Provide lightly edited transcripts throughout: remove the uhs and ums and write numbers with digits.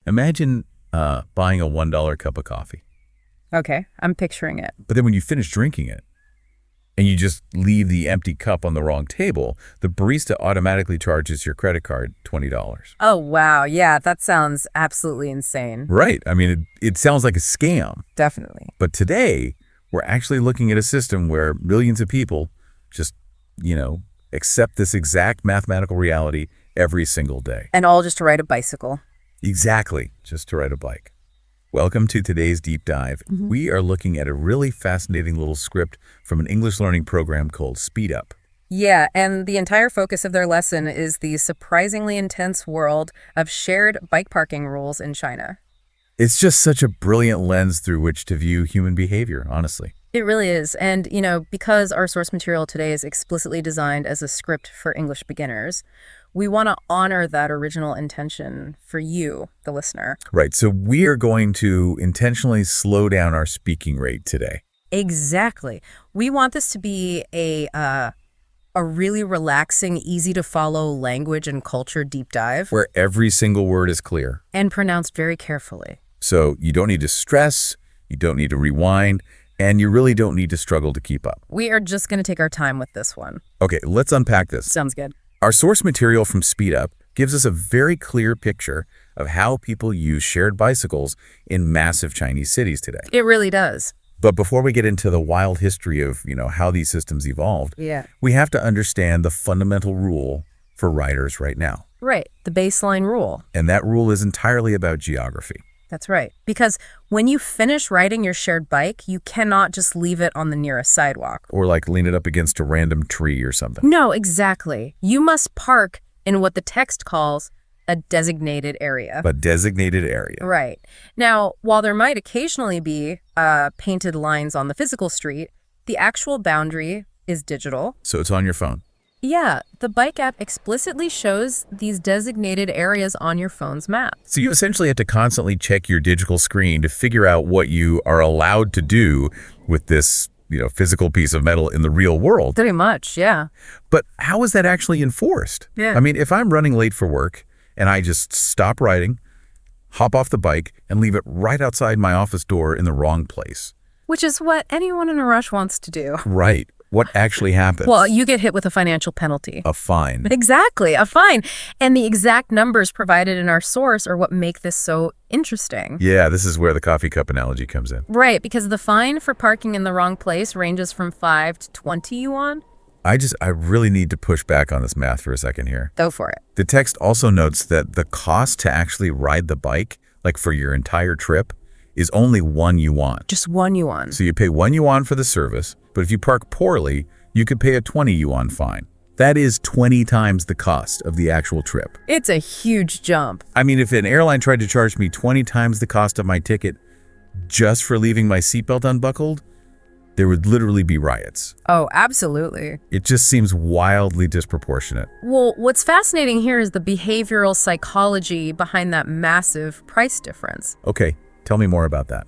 Imagine buying a $1 cup of coffee. Okay, I'm picturing it. But then when you finish drinking it and you just leave the empty cup on the wrong table, the barista automatically charges your credit card $20. Oh, wow. Yeah, that sounds absolutely insane. Right. I mean, it sounds like a scam. Definitely. But today, we're actually looking at a system where millions of people just, accept this exact mathematical reality every single day. And all just to ride a bicycle. Exactly, just to ride a bike. Welcome to today's deep dive. We are looking at a really fascinating little script from an English learning program called Speed Up. Yeah, and the entire focus of their lesson is the surprisingly intense world of shared bike parking rules in China. It's just such a brilliant lens through which to view human behavior, honestly. It really is. And, because our source material today is explicitly designed as a script for English beginners, we want to honor that original intention for you, the listener. Right, so we are going to intentionally slow down our speaking rate today. Exactly. We want this to be a really relaxing, easy-to-follow language and culture deep dive. Where every single word is clear. And pronounced very carefully. So you don't need to stress, you don't need to rewind, and you really don't need to struggle to keep up. We are just going to take our time with this one. Okay, let's unpack this. Sounds good. Our source material from Speed Up gives us a very clear picture of how people use shared bicycles in massive Chinese cities today. It really does. But before we get into the wild history of, how these systems evolved, we have to understand the fundamental rule for riders right now. Right, the baseline rule. And that rule is entirely about geography. That's right. Because when you finish riding your shared bike, you cannot just leave it on the nearest sidewalk. Or lean it up against a random tree or something. No, exactly. You must park in what the text calls a designated area. A designated area. Right. Now, while there might occasionally be painted lines on the physical street, the actual boundary is digital. So it's on your phone. Yeah, the bike app explicitly shows these designated areas on your phone's map. So you essentially have to constantly check your digital screen to figure out what you are allowed to do with this, physical piece of metal in the real world. Pretty much, yeah. But how is that actually enforced? Yeah. I mean, if I'm running late for work and I just stop riding, hop off the bike, and leave it right outside my office door in the wrong place. Which is what anyone in a rush wants to do. Right. What actually happens? Well, you get hit with a financial penalty. A fine. Exactly, a fine. And the exact numbers provided in our source are what make this so interesting. Yeah, this is where the coffee cup analogy comes in. Right, because the fine for parking in the wrong place ranges from 5 to 20 yuan. I really need to push back on this math for a second here. Go for it. The text also notes that the cost to actually ride the bike, for your entire trip, is only 1 yuan. Just 1 yuan. So you pay 1 yuan for the service, but if you park poorly, you could pay a 20 yuan fine. That is 20 times the cost of the actual trip. It's a huge jump. I mean, if an airline tried to charge me 20 times the cost of my ticket just for leaving my seatbelt unbuckled, there would literally be riots. Oh, absolutely. It just seems wildly disproportionate. Well, what's fascinating here is the behavioral psychology behind that massive price difference. Okay, tell me more about that.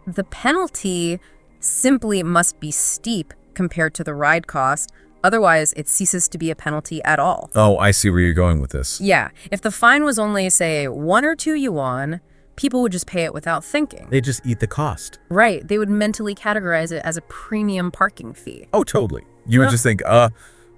The penalty simply must be steep compared to the ride cost. Otherwise, it ceases to be a penalty at all. Oh, I see where you're going with this. Yeah. If the fine was only, say, 1 or 2 yuan, people would just pay it without thinking. They just eat the cost. Right. They would mentally categorize it as a premium parking fee. Oh, totally. You would just think,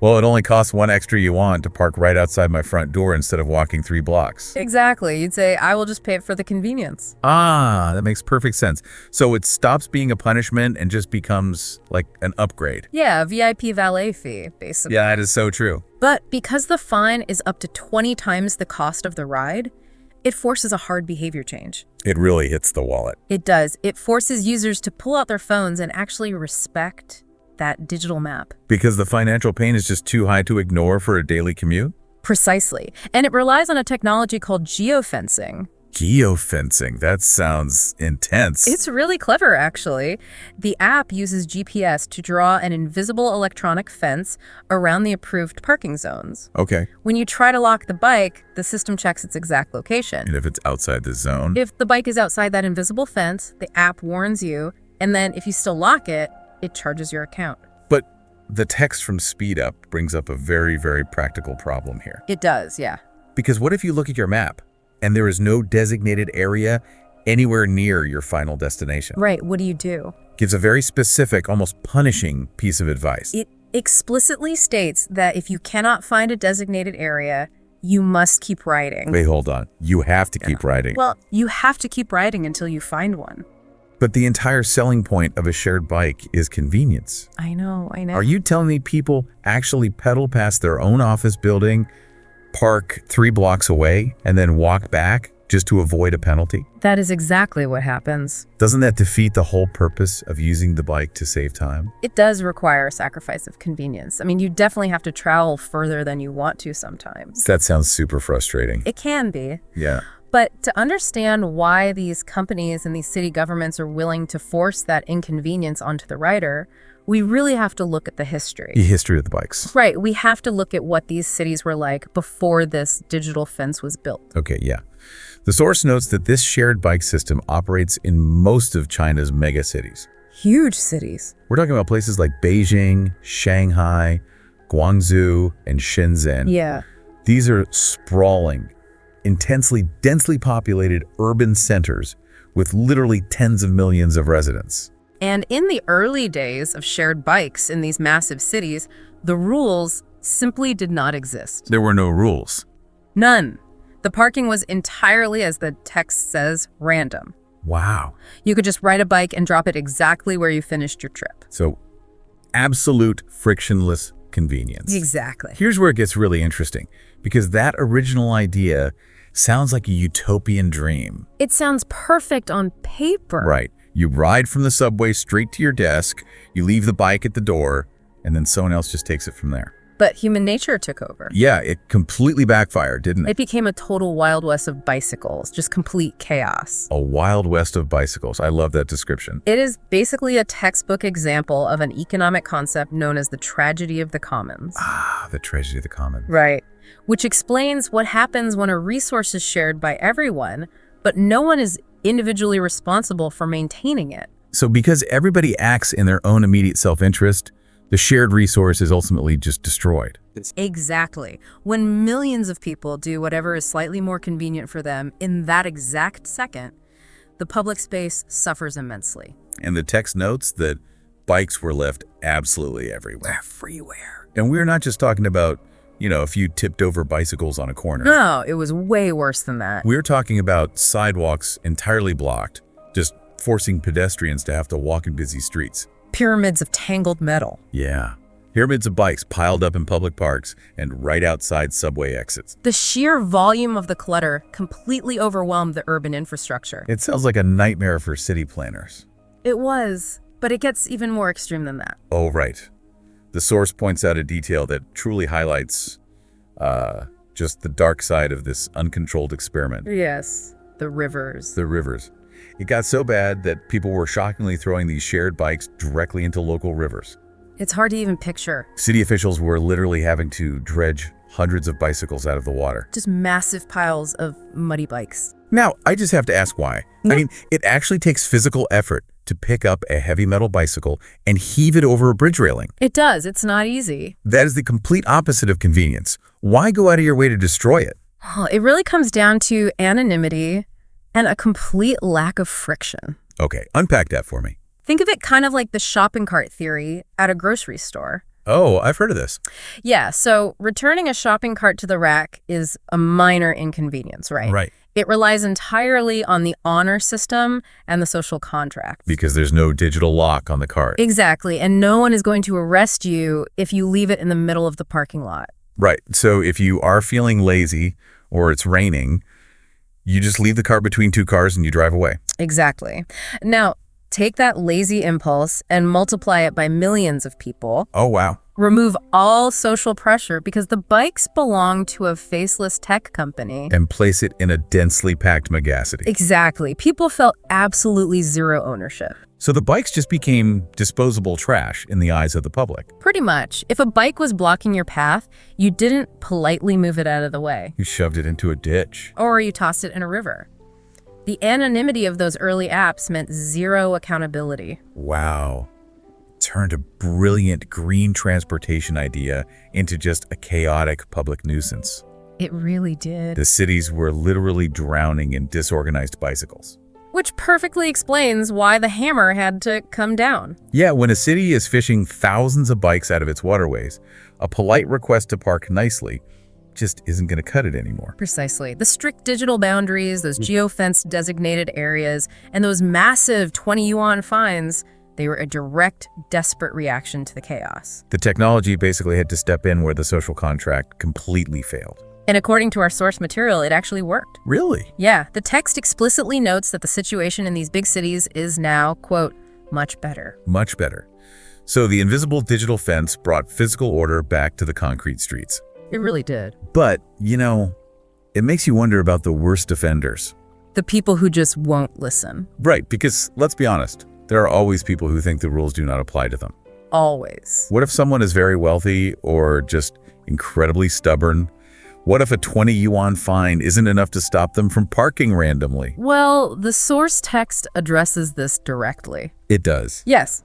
well, it only costs 1 extra yuan to park right outside my front door instead of walking 3 blocks. Exactly. You'd say, I will just pay it for the convenience. Ah, that makes perfect sense. So it stops being a punishment and just becomes like an upgrade. Yeah, a VIP valet fee, basically. Yeah, that is so true. But because the fine is up to 20 times the cost of the ride, it forces a hard behavior change. It really hits the wallet. It does. It forces users to pull out their phones and actually respect that digital map. Because the financial pain is just too high to ignore for a daily commute? Precisely. And it relies on a technology called geofencing. Geofencing? That sounds intense. It's really clever, actually. The app uses GPS to draw an invisible electronic fence around the approved parking zones. Okay. When you try to lock the bike, the system checks its exact location. And if it's outside the zone? If the bike is outside that invisible fence, the app warns you, and then if you still lock it, it charges your account. But the text from Speed Up brings up a very, very practical problem here. It does, yeah. Because what if you look at your map and there is no designated area anywhere near your final destination. Right, what do you do? Gives a very specific, almost punishing piece of advice. It explicitly states that if you cannot find a designated area, you must keep riding. Wait, hold on. You have to keep riding. Well, you have to keep riding until you find one. But the entire selling point of a shared bike is convenience. I know. Are you telling me people actually pedal past their own office building, park 3 blocks away, and then walk back just to avoid a penalty? That is exactly what happens. Doesn't that defeat the whole purpose of using the bike to save time? It does require a sacrifice of convenience. I mean, you definitely have to travel further than you want to sometimes. That sounds super frustrating. It can be. Yeah. But to understand why these companies and these city governments are willing to force that inconvenience onto the rider, we really have to look at the history. The history of the bikes. Right. We have to look at what these cities were like before this digital fence was built. Okay, yeah. The source notes that this shared bike system operates in most of China's mega cities. Huge cities. We're talking about places like Beijing, Shanghai, Guangzhou, and Shenzhen. Yeah. These are sprawling, intensely, densely populated urban centers with literally tens of millions of residents. And in the early days of shared bikes in these massive cities, the rules simply did not exist. There were no rules. None. The parking was entirely, as the text says, random. Wow. You could just ride a bike and drop it exactly where you finished your trip. So, absolute frictionless convenience. Exactly. Here's where it gets really interesting, because that original idea sounds like a utopian dream. It sounds perfect on paper. Right. You ride from the subway straight to your desk, you leave the bike at the door, and then someone else just takes it from there. But human nature took over. Yeah, it completely backfired, didn't it? It became a total Wild West of bicycles, just complete chaos. A Wild West of bicycles. I love that description. It is basically a textbook example of an economic concept known as the tragedy of the commons. Ah, the tragedy of the commons. Right. Which explains what happens when a resource is shared by everyone, but no one is individually responsible for maintaining it. So because everybody acts in their own immediate self-interest, the shared resource is ultimately just destroyed. Exactly. When millions of people do whatever is slightly more convenient for them in that exact second, the public space suffers immensely. And the text notes that bikes were left absolutely everywhere. Everywhere. And we're not just talking about, a few tipped over bicycles on a corner. No, it was way worse than that. We're talking about sidewalks entirely blocked, just forcing pedestrians to have to walk in busy streets. Pyramids of tangled metal. Yeah. Pyramids of bikes piled up in public parks and right outside subway exits. The sheer volume of the clutter completely overwhelmed the urban infrastructure. It sounds like a nightmare for city planners. It was, but it gets even more extreme than that. Oh, right. The source points out a detail that truly highlights just the dark side of this uncontrolled experiment. Yes, the rivers. The rivers. It got so bad that people were shockingly throwing these shared bikes directly into local rivers. It's hard to even picture. City officials were literally having to dredge hundreds of bicycles out of the water. Just massive piles of muddy bikes. Now, I just have to ask why. I mean, it actually takes physical effort to pick up a heavy metal bicycle and heave it over a bridge railing. It does. It's not easy. That is the complete opposite of convenience. Why go out of your way to destroy it? It really comes down to anonymity and a complete lack of friction. Okay, unpack that for me. Think of it kind of like the shopping cart theory at a grocery store. Oh, I've heard of this. Yeah, so returning a shopping cart to the rack is a minor inconvenience, right? Right. It relies entirely on the honor system and the social contract. Because there's no digital lock on the cart. Exactly, and no one is going to arrest you if you leave it in the middle of the parking lot. Right, so if you are feeling lazy or it's raining, you just leave the cart between two cars and you drive away. Exactly. Now, take that lazy impulse and multiply it by millions of people. Oh, wow. Remove all social pressure because the bikes belong to a faceless tech company. And place it in a densely packed megacity. Exactly. People felt absolutely zero ownership. So the bikes just became disposable trash in the eyes of the public. Pretty much. If a bike was blocking your path, you didn't politely move it out of the way. You shoved it into a ditch. Or you tossed it in a river. The anonymity of those early apps meant zero accountability. Wow. Turned a brilliant green transportation idea into just a chaotic public nuisance. It really did. The cities were literally drowning in disorganized bicycles. Which perfectly explains why the hammer had to come down. Yeah, when a city is fishing thousands of bikes out of its waterways, a polite request to park nicely just isn't going to cut it anymore. Precisely. The strict digital boundaries, those geofenced designated areas, and those massive 20 yuan fines, they were a direct, desperate reaction to the chaos. The technology basically had to step in where the social contract completely failed. And according to our source material, it actually worked. Really? Yeah, the text explicitly notes that the situation in these big cities is now, quote, much better. Much better. So the invisible digital fence brought physical order back to the concrete streets. It really did. But, it makes you wonder about the worst offenders. The people who just won't listen. Right, because let's be honest, there are always people who think the rules do not apply to them. Always. What if someone is very wealthy or just incredibly stubborn? What if a 20 yuan fine isn't enough to stop them from parking randomly? Well, the source text addresses this directly. It does. Yes.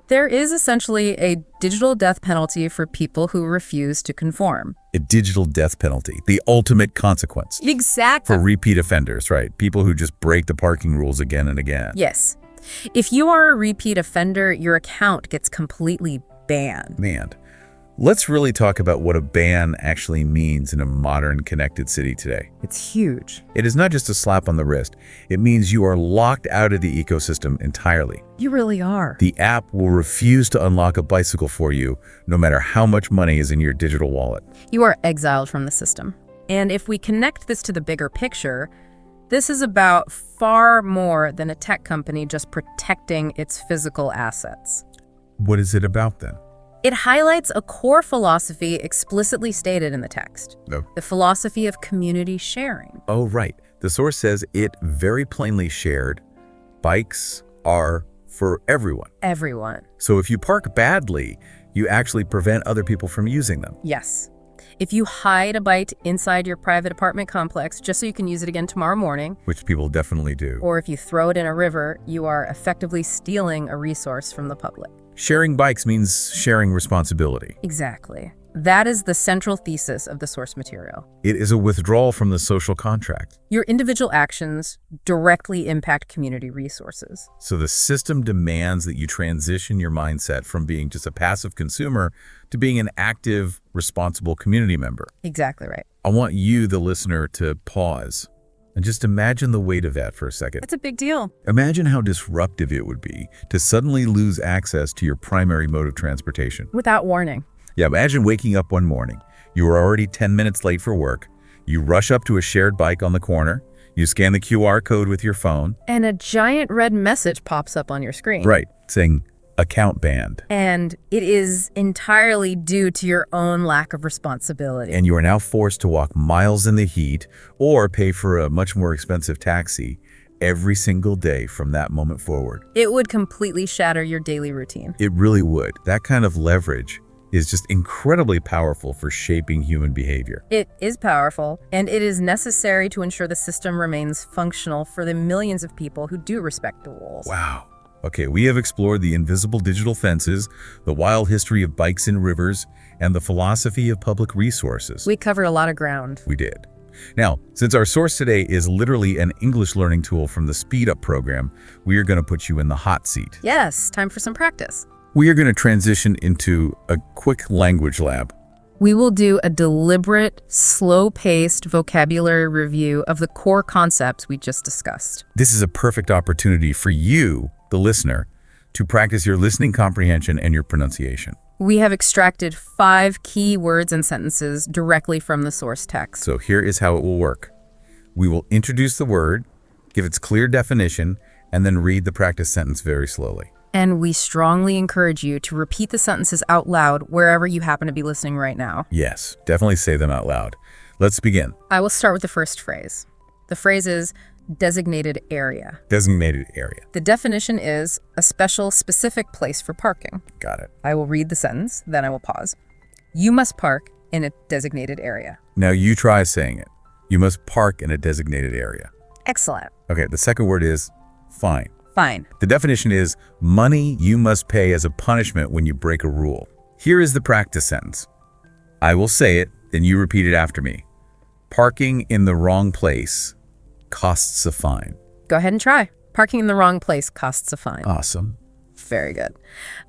There is essentially a digital death penalty for people who refuse to conform. A digital death penalty, the ultimate consequence. Exactly. For repeat offenders, right? People who just break the parking rules again and again. Yes. If you are a repeat offender, your account gets completely banned. Man, let's really talk about what a ban actually means in a modern connected city today. It's huge. It is not just a slap on the wrist. It means you are locked out of the ecosystem entirely. You really are. The app will refuse to unlock a bicycle for you, no matter how much money is in your digital wallet. You are exiled from the system. And if we connect this to the bigger picture, this is about far more than a tech company just protecting its physical assets. What is it about then? It highlights a core philosophy explicitly stated in the text. No. The philosophy of community sharing. Oh, right. The source says it very plainly shared. Bikes are for everyone. Everyone. So if you park badly, you actually prevent other people from using them. Yes. If you hide a bike inside your private apartment complex just so you can use it again tomorrow morning, Which people definitely do. or if you throw it in a river, you are effectively stealing a resource from the public. Sharing bikes means sharing responsibility. Exactly. That is the central thesis of the source material. It is a withdrawal from the social contract. Your individual actions directly impact community resources. So the system demands that you transition your mindset from being just a passive consumer to being an active, responsible community member. Exactly right. I want you, the listener, to pause and just imagine the weight of that for a second. It's a big deal. Imagine how disruptive it would be to suddenly lose access to your primary mode of transportation. Without warning. Yeah, imagine waking up one morning. You are already 10 minutes late for work. You rush up to a shared bike on the corner. You scan the QR code with your phone. And a giant red message pops up on your screen. Right, saying account banned. And it is entirely due to your own lack of responsibility. And you are now forced to walk miles in the heat or pay for a much more expensive taxi every single day from that moment forward. It would completely shatter your daily routine. It really would. That kind of leverage is just incredibly powerful for shaping human behavior. It is powerful, and it is necessary to ensure the system remains functional for the millions of people who do respect the rules. Wow. Okay, we have explored the invisible digital fences, the wild history of bikes in rivers, and the philosophy of public resources. We covered a lot of ground. We did. Now, since our source today is literally an English learning tool from the Speed Up program, we are going to put you in the hot seat. Yes, time for some practice. We are going to transition into a quick language lab. We will do a deliberate, slow-paced vocabulary review of the core concepts we just discussed. This is a perfect opportunity for you, the listener, to practice your listening comprehension and your pronunciation. We have extracted 5 key words and sentences directly from the source text. So here is how it will work. We will introduce the word, give its clear definition, and then read the practice sentence very slowly. And we strongly encourage you to repeat the sentences out loud wherever you happen to be listening right now. Yes, definitely say them out loud. Let's begin. I will start with the first phrase. The phrase is designated area. Designated area. The definition is a special, specific place for parking. Got it. I will read the sentence, then I will pause. You must park in a designated area. Now you try saying it. You must park in a designated area. Excellent. Okay, the second word is fine. Fine. The definition is money you must pay as a punishment when you break a rule. Here is the practice sentence. I will say it, then you repeat it after me. Parking in the wrong place costs a fine. Go ahead and try. Parking in the wrong place costs a fine. Awesome. Very good.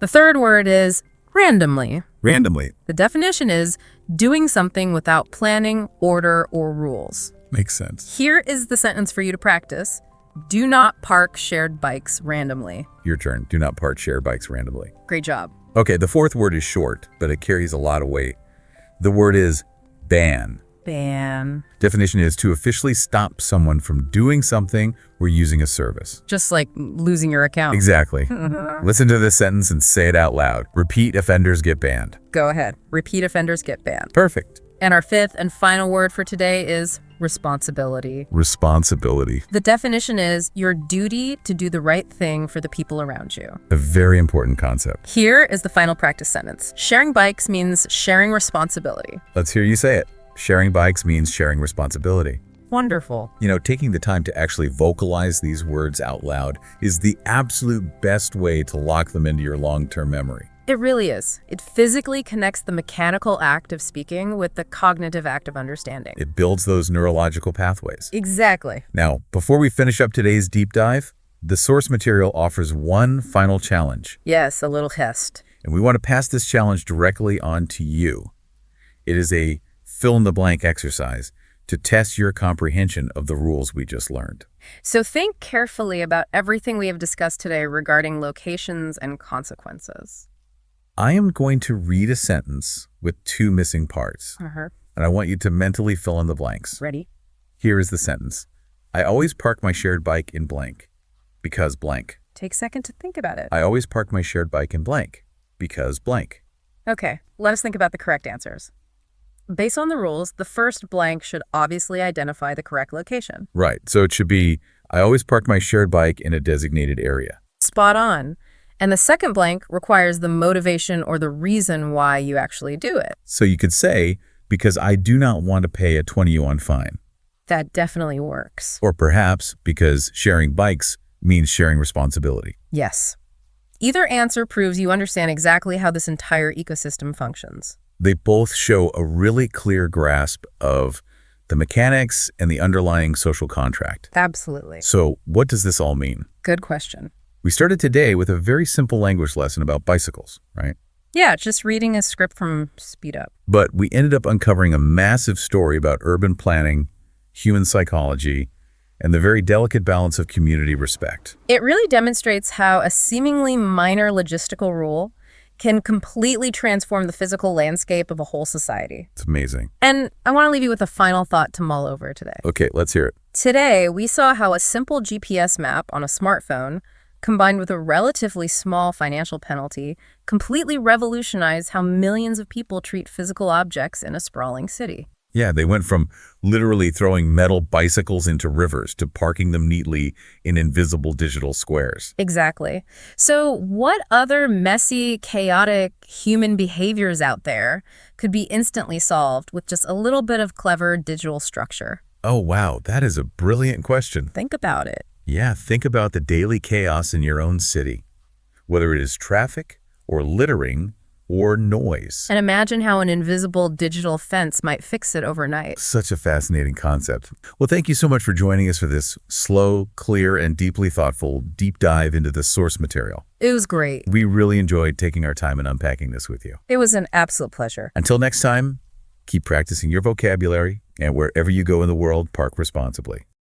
The third word is randomly. Randomly. The definition is doing something without planning, order, or rules. Makes sense. Here is the sentence for you to practice. Do not park shared bikes randomly. Your turn. Do not park shared bikes randomly. Great job. Okay, the fourth word is short, but it carries a lot of weight. The word is ban. Ban. Definition is to officially stop someone from doing something or using a service. Just like losing your account. Exactly. Listen to this sentence and say it out loud. Repeat offenders get banned. Go ahead. Repeat offenders get banned. Perfect. And our fifth and final word for today is responsibility. Responsibility. The definition is your duty to do the right thing for the people around you. A very important concept. Here is the final practice sentence. Sharing bikes means sharing responsibility. Let's hear you say it. Sharing bikes means sharing responsibility. Wonderful. You know, taking the time to actually vocalize these words out loud is the absolute best way to lock them into your long-term memory. It really is. It physically connects the mechanical act of speaking with the cognitive act of understanding. It builds those neurological pathways. Exactly. Now, before we finish up today's deep dive, the source material offers one final challenge. Yes, a little hest. And we want to pass this challenge directly on to you. It is a fill-in-the-blank exercise to test your comprehension of the rules we just learned. So think carefully about everything we have discussed today regarding locations and consequences. I am going to read a sentence with two missing parts, and I want you to mentally fill in the blanks. Ready? Here is the sentence. I always park my shared bike in blank because blank. Take a second to think about it. I always park my shared bike in blank because blank. Okay, let us think about the correct answers. Based on the rules, the first blank should obviously identify the correct location. Right, so it should be, I always park my shared bike in a designated area. Spot on. And the second blank requires the motivation or the reason why you actually do it. So you could say, because I do not want to pay a 20 yuan fine. That definitely works. Or perhaps because sharing bikes means sharing responsibility. Yes. Either answer proves you understand exactly how this entire ecosystem functions. They both show a really clear grasp of the mechanics and the underlying social contract. Absolutely. So what does this all mean? Good question. We started today with a very simple language lesson about bicycles, right? Yeah, just reading a script from Speed Up. But we ended up uncovering a massive story about urban planning, human psychology, and the very delicate balance of community respect. It really demonstrates how a seemingly minor logistical rule can completely transform the physical landscape of a whole society. It's amazing. And I want to leave you with a final thought to mull over today. Okay, let's hear it. Today, we saw how a simple GPS map on a smartphone, combined with a relatively small financial penalty, completely revolutionized how millions of people treat physical objects in a sprawling city. Yeah, they went from literally throwing metal bicycles into rivers to parking them neatly in invisible digital squares. Exactly. So what other messy, chaotic human behaviors out there could be instantly solved with just a little bit of clever digital structure? Oh, wow, that is a brilliant question. Think about it. Yeah, think about the daily chaos in your own city, whether it is traffic or littering or noise. And imagine how an invisible digital fence might fix it overnight. Such a fascinating concept. Well, thank you so much for joining us for this slow, clear, and deeply thoughtful deep dive into the source material. It was great. We really enjoyed taking our time and unpacking this with you. It was an absolute pleasure. Until next time, keep practicing your vocabulary, and wherever you go in the world, park responsibly.